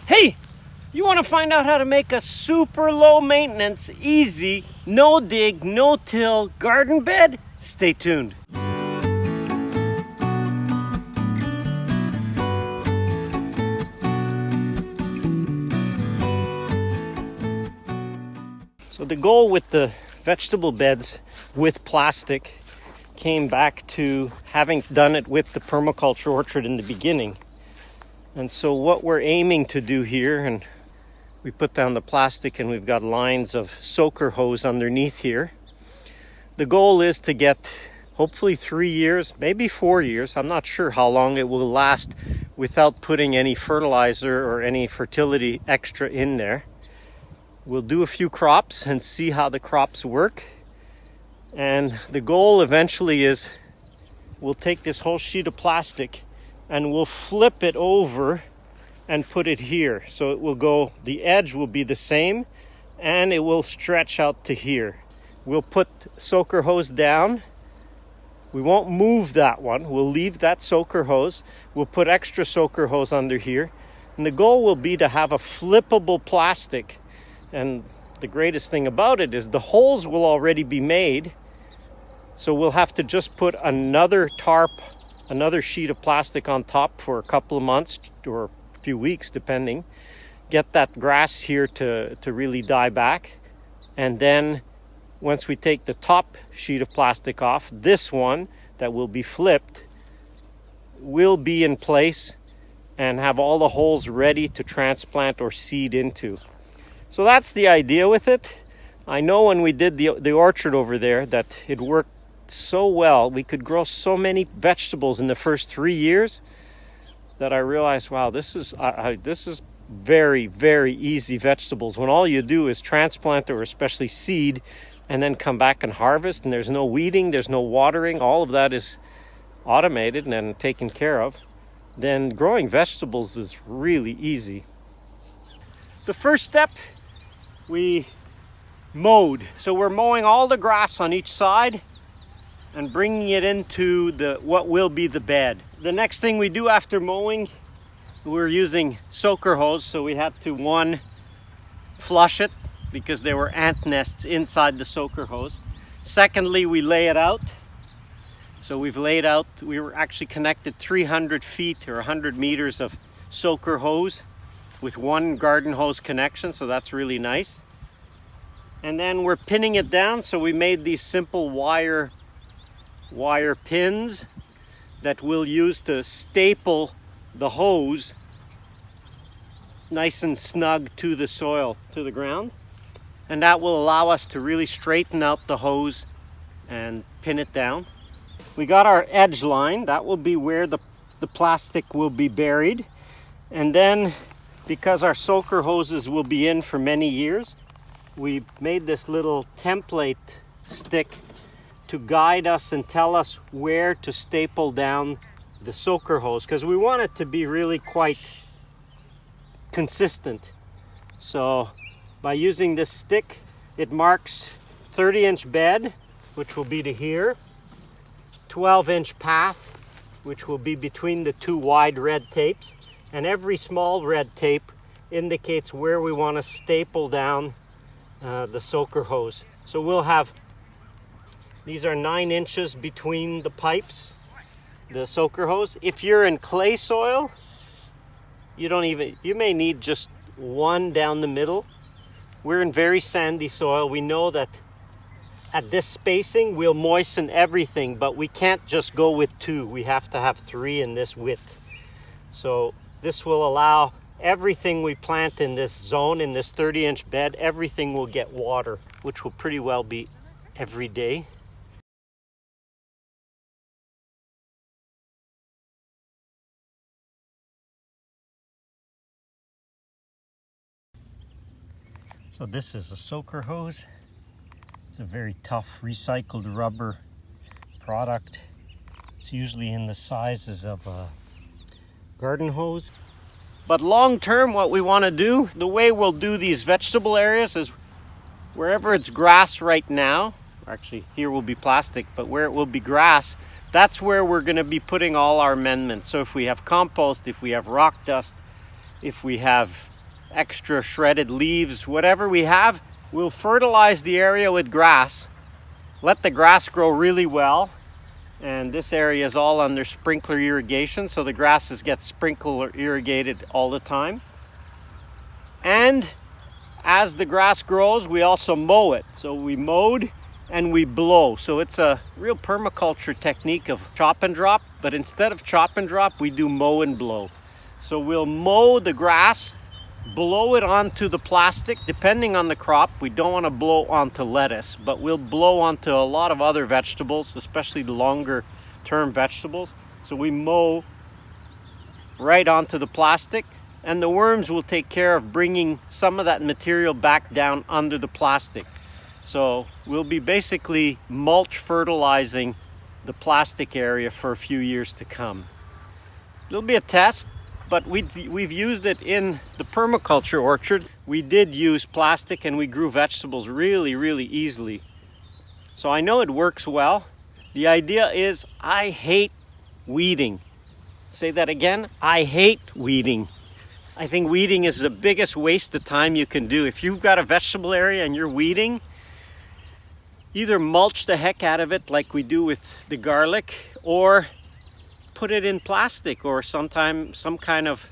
Hey, you want to find out how to make a super low maintenance, easy, no dig, no till garden bed? Stay tuned. So the goal with the vegetable beds with plastic came back to having done it with the permaculture orchard in the beginning. And so what we're aiming to do here, and we put down the plastic and we've got lines of soaker hose underneath here. The goal is to get hopefully 3 years, maybe 4 years. I'm not sure how long it will last without putting any fertilizer or any fertility extra in there. We'll do a few crops and see how the crops work. And the goal eventually is we'll take this whole sheet of plastic and we'll flip it over and put it here. So it will go, the edge will be the same and it will stretch out to here. We'll put soaker hose down. We won't move that one. We'll leave that soaker hose. We'll put extra soaker hose under here. And the goal will be to have a flippable plastic. And the greatest thing about it is the holes will already be made. So we'll have to just put another tarp, another sheet of plastic on top for a couple of months or a few weeks depending. Get that grass here to really die back. And then once we take the top sheet of plastic off, this one that will be flipped will be in place and have all the holes ready to transplant or seed into. So that's the idea with it. I know when we did the orchard over there that it worked so well. We could grow so many vegetables in the first 3 years that I realized, wow, this is very, very easy vegetables. When all you do is transplant or especially seed and then come back and harvest, and there's no weeding, there's no watering, all of that is automated and taken care of, then growing vegetables is really easy. The first step, we mowed. So we're mowing all the grass on each side and bringing it into what will be the bed. The next thing we do after mowing, we're using soaker hose, so we had to, one, flush it because there were ant nests inside the soaker hose. Secondly, we lay it out. So we've laid out, we were actually connected 300 feet or 100 meters of soaker hose with one garden hose connection, so that's really nice. And then we're pinning it down, so we made these simple wire pins that we'll use to staple the hose nice and snug to the soil, to the ground. And that will allow us to really straighten out the hose and pin it down. We got our edge line. That will be where the plastic will be buried. And then, because our soaker hoses will be in for many years, we made this little template stick to guide us and tell us where to staple down the soaker hose, because we want it to be really quite consistent. So by using this stick, it marks 30-inch bed, which will be to here, 12-inch path, which will be between the two wide red tapes, and every small red tape indicates where we want to staple down the soaker hose. So we'll have, these are 9 inches between the pipes, the soaker hose. If you're in clay soil, you may need just one down the middle. We're in very sandy soil. We know that at this spacing, we'll moisten everything, but we can't just go with 2. We have to have 3 in this width. So this will allow everything we plant in this zone, in this 30-inch bed, everything will get water, which will pretty well be every day. So this is a soaker hose. It's a very tough recycled rubber product. It's usually in the sizes of a garden hose. But long term, what we want to do, the way we'll do these vegetable areas is wherever it's grass right now, actually here will be plastic, but where it will be grass, that's where we're going to be putting all our amendments. So if we have compost, if we have rock dust, if we have extra shredded leaves, whatever we have. We'll fertilize the area with grass, let the grass grow really well. And this area is all under sprinkler irrigation, so the grasses get sprinkler irrigated all the time. And as the grass grows, we also mow it. So we mowed and we blow. So it's a real permaculture technique of chop and drop, but instead of chop and drop, we do mow and blow. So we'll mow the grass, blow it onto the plastic, depending on the crop. We don't want to blow onto lettuce, but we'll blow onto a lot of other vegetables, especially the longer term vegetables. So we mow right onto the plastic, and the worms will take care of bringing some of that material back down under the plastic. So we'll be basically mulch fertilizing the plastic area for a few years to come. It'll be a test, but we've used it in the permaculture orchard. We did use plastic and we grew vegetables really, really easily. So I know it works well. The idea is I hate weeding. Say that again, I hate weeding. I think weeding is the biggest waste of time you can do. If you've got a vegetable area and you're weeding, either mulch the heck out of it like we do with the garlic, or put it in plastic or sometimes some kind of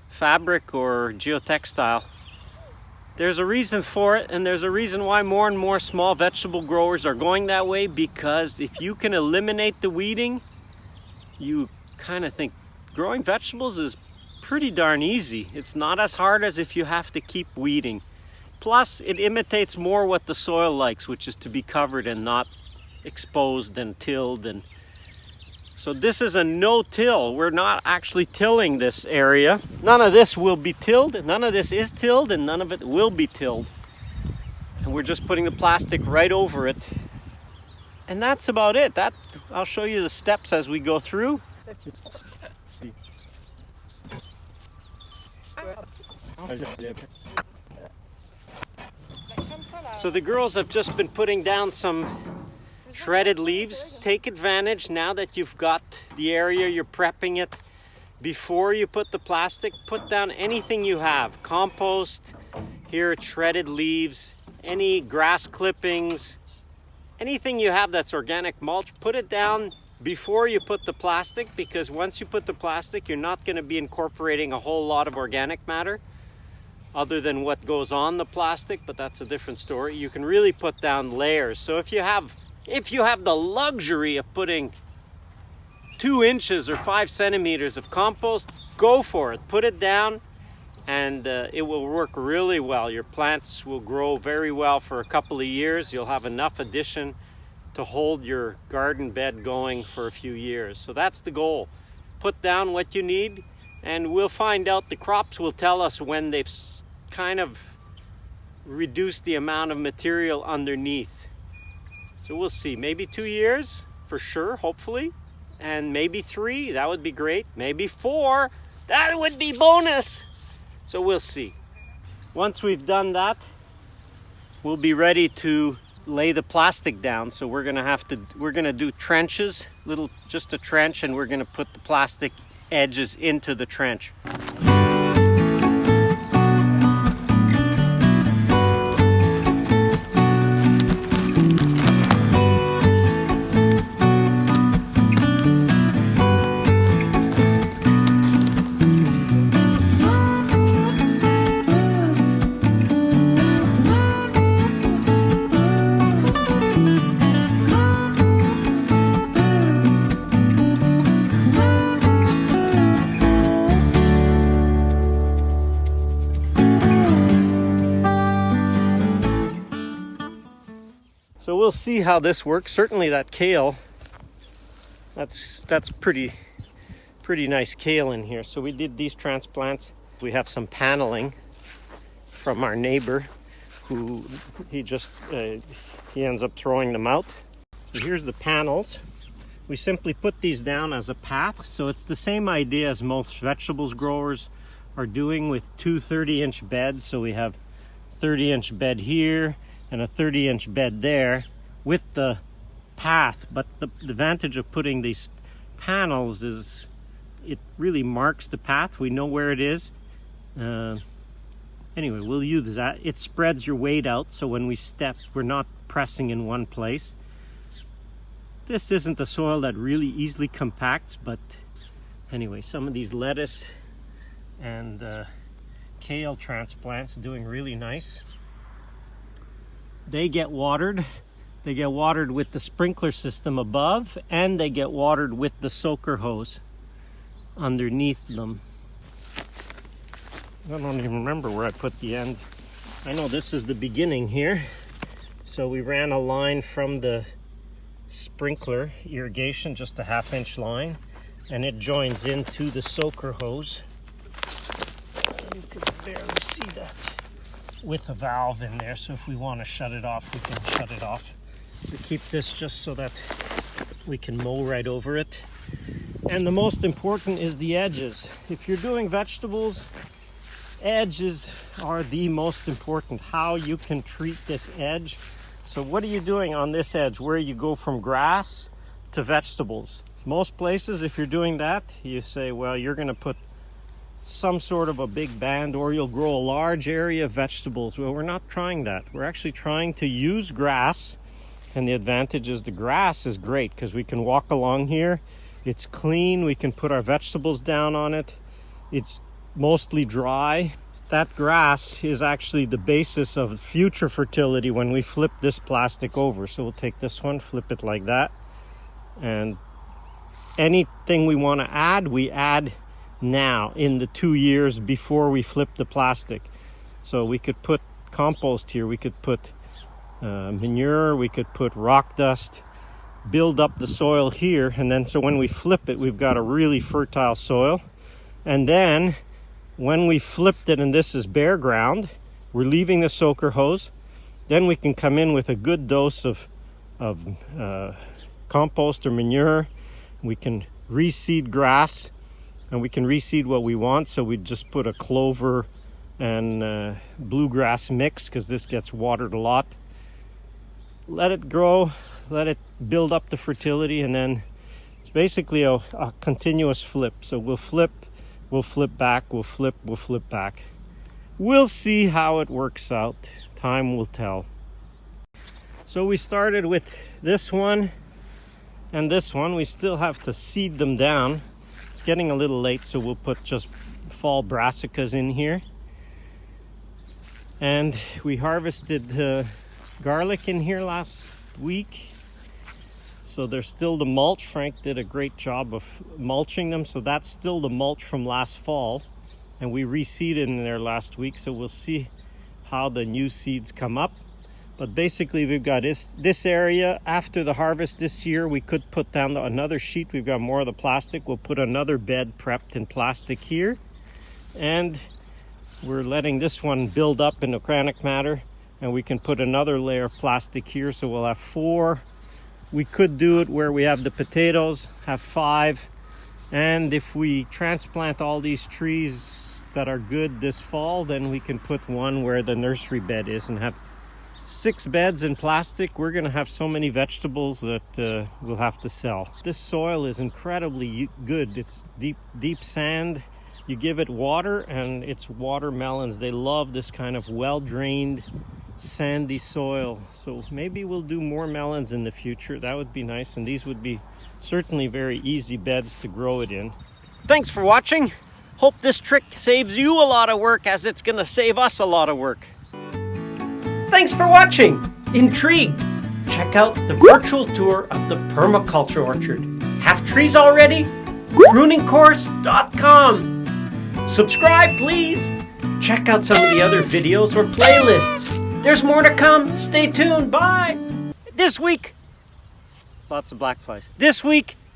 fabric or geotextile. There's a reason for it, and there's a reason why more and more small vegetable growers are going that way, because if you can eliminate the weeding, you kind of think growing vegetables is pretty darn easy. It's not as hard as if you have to keep weeding. Plus, it imitates more what the soil likes, which is to be covered and not exposed and tilled. And so this is a no-till. We're not actually tilling this area. None of this will be tilled, none of this is tilled, and none of it will be tilled. And we're just putting the plastic right over it. And that's about it. I'll show you the steps as we go through. So the girls have just been putting down some shredded leaves. Take advantage now that you've got the area, you're prepping it. Before you put the plastic, put down anything you have. Compost, here it's shredded leaves, any grass clippings, anything you have that's organic mulch, put it down before you put the plastic, because once you put the plastic, you're not going to be incorporating a whole lot of organic matter other than what goes on the plastic, but that's a different story. You can really put down layers. So if you have the luxury of putting 2 inches or 5 centimeters of compost, go for it. Put it down and it will work really well. Your plants will grow very well for a couple of years. You'll have enough addition to hold your garden bed going for a few years. So that's the goal. Put down what you need, and we'll find out. The crops will tell us when they've kind of reduced the amount of material underneath. So we'll see. Maybe 2 years for sure, hopefully, and maybe 3. That would be great. Maybe 4. That would be bonus. So we'll see. Once we've done that, we'll be ready to lay the plastic down. So we're gonna do trenches, just a trench, and we're gonna put the plastic edges into the trench. So we'll see how this works. Certainly that kale, that's pretty nice kale in here. So we did these transplants. We have some paneling from our neighbor who he ends up throwing them out. So here's the panels. We simply put these down as a path. So it's the same idea as most vegetables growers are doing with 2 30-inch beds. So we have 30-inch bed here and a 30-inch bed there with the path. But the advantage of putting these panels is it really marks the path. We know where it is. Anyway, we'll use that. It spreads your weight out, so when we step, we're not pressing in one place. This isn't the soil that really easily compacts, but anyway, some of these lettuce and kale transplants doing really nice. They get watered. They get watered with the sprinkler system above, and they get watered with the soaker hose underneath them. I don't even remember where I put the end. I know this is the beginning here. So we ran a line from the sprinkler irrigation, just a 1/2-inch line, and it joins into the soaker hose. You can barely see that with a valve in there, so if we want to shut it off, we can shut it off. We keep this just so that we can mow right over it. And the most important is the edges. If you're doing vegetables, edges are the most important. How you can treat this edge. So what are you doing on this edge where you go from grass to vegetables? Most places, if you're doing that, you say, well, you're going to put some sort of a big band, or you'll grow a large area of vegetables. Well, we're not trying that. We're actually trying to use grass, and the advantage is the grass is great because we can walk along here. It's clean. We can put our vegetables down on it. It's mostly dry. That grass is actually the basis of future fertility when we flip this plastic over. So we'll take this one, flip it like that, and anything we want to add, we add now in the 2 years before we flip the plastic. So we could put compost here, we could put manure, we could put rock dust, build up the soil here, and then so when we flip it, we've got a really fertile soil. And then when we flipped it and this is bare ground, we're leaving the soaker hose, then we can come in with a good dose of compost or manure. We can reseed grass, and we can reseed what we want. So we just put a clover and bluegrass mix, because this gets watered a lot. Let it grow, let it build up the fertility, and then it's basically a continuous flip. So we'll flip back, we'll flip back. We'll see how it works out. Time will tell. So we started with this one and this one. We still have to seed them down. It's getting a little late, so we'll put just fall brassicas in here. And we harvested garlic in here last week. So there's still the mulch. Frank did a great job of mulching them. So that's still the mulch from last fall. And we reseeded in there last week. So we'll see how the new seeds come up. But basically we've got this area. After the harvest this year, we could put down another sheet. We've got more of the plastic. We'll put another bed prepped in plastic here. And we're letting this one build up in organic matter. And we can put another layer of plastic here. So we'll have 4. We could do it where we have the potatoes, have 5. And if we transplant all these trees that are good this fall, then we can put one where the nursery bed is and have 6 beds in plastic. We're going to have so many vegetables that we'll have to sell. This soil is incredibly good. It's deep sand. You give it water, and it's watermelons. They love this kind of well-drained, sandy soil. So maybe we'll do more melons in the future. That would be nice, and these would be certainly very easy beds to grow it in. Thanks for watching. Hope this trick saves you a lot of work, as it's going to save us a lot of work. Thanks for watching. Intrigued? Check out the virtual tour of the permaculture orchard. Have trees already? Pruningcourse.com. Subscribe, please. Check out some of the other videos or playlists. There's more to come. Stay tuned. Bye. This week, lots of black flies. This week,